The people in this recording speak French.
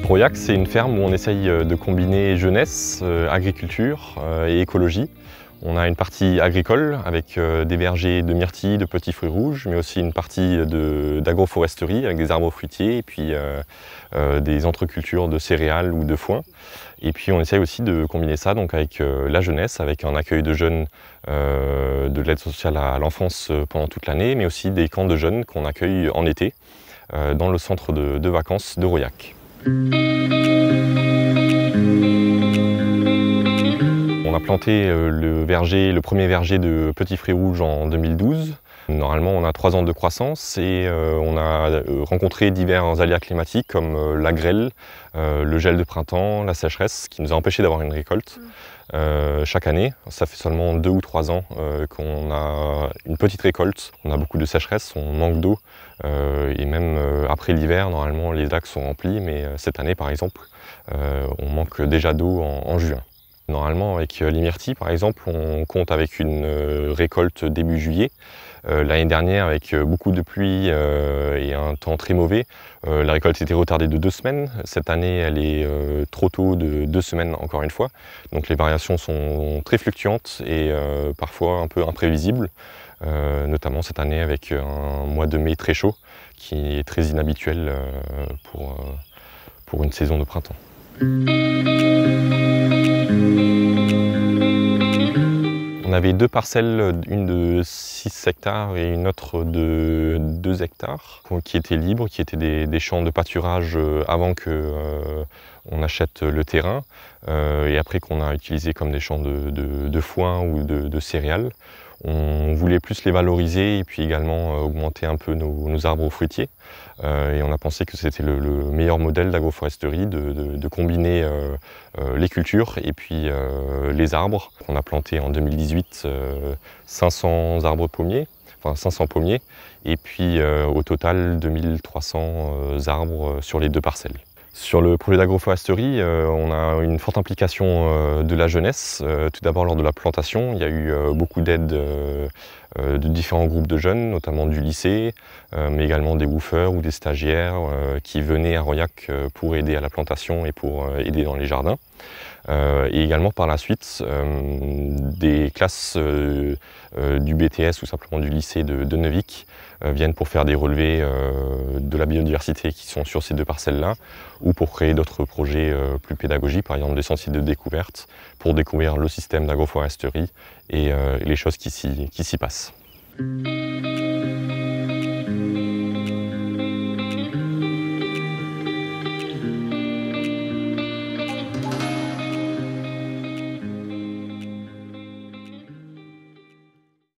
Royac, c'est une ferme où on essaye de combiner jeunesse, agriculture et écologie. On a une partie agricole avec des vergers de myrtilles, de petits fruits rouges, mais aussi une partie d'agroforesterie avec des arbres fruitiers et puis des entrecultures de céréales ou de foin. Et puis on essaye aussi de combiner ça donc avec la jeunesse, avec un accueil de jeunes de l'aide sociale à l'enfance pendant toute l'année, mais aussi des camps de jeunes qu'on accueille en été dans le centre de vacances de Royac. On a planté le premier verger de petits fruits rouges en 2012. Normalement, on a 3 ans de croissance et on a rencontré divers aléas climatiques comme la grêle, le gel de printemps, la sécheresse, qui nous a empêché d'avoir une récolte. Chaque année, ça fait seulement 2 ou 3 ans qu'on a une petite récolte. On a beaucoup de sécheresse, on manque d'eau et même après l'hiver, normalement les lacs sont remplis, mais cette année par exemple, on manque déjà d'eau en juin. Normalement, avec les myrtilles, par exemple, on compte avec une récolte début juillet. L'année dernière, avec beaucoup de pluie et un temps très mauvais, la récolte était retardée de 2 semaines. Cette année, elle est trop tôt de 2 semaines, encore une fois. Donc les variations sont très fluctuantes et parfois un peu imprévisibles, notamment cette année avec un mois de mai très chaud, qui est très inhabituel pour une saison de printemps. On avait 2 parcelles, une de 6 hectares et une autre de 2 hectares, qui étaient libres, qui étaient des champs de pâturage avant qu'on achète le terrain et après qu'on a utilisé comme des champs de foin ou de céréales. On voulait plus les valoriser et puis également augmenter un peu nos arbres fruitiers. Et on a pensé que c'était le meilleur modèle d'agroforesterie de combiner les cultures et puis les arbres. On a planté en 2018 500 arbres pommiers, enfin 500 pommiers, et puis au total 2300 arbres sur les 2 parcelles. Sur le projet d'agroforesterie, on a une forte implication de la jeunesse. Tout d'abord lors de la plantation, il y a eu beaucoup d'aides de différents groupes de jeunes, notamment du lycée, mais également des woofers ou des stagiaires qui venaient à Royac pour aider à la plantation et pour aider dans les jardins. Et également par la suite des classes du BTS ou simplement du lycée de Neuvic viennent pour faire des relevés de la biodiversité qui sont sur ces 2 parcelles-là ou pour créer d'autres projets plus pédagogiques, par exemple des sentiers de découverte pour découvrir le système d'agroforesterie et les choses qui s'y passent.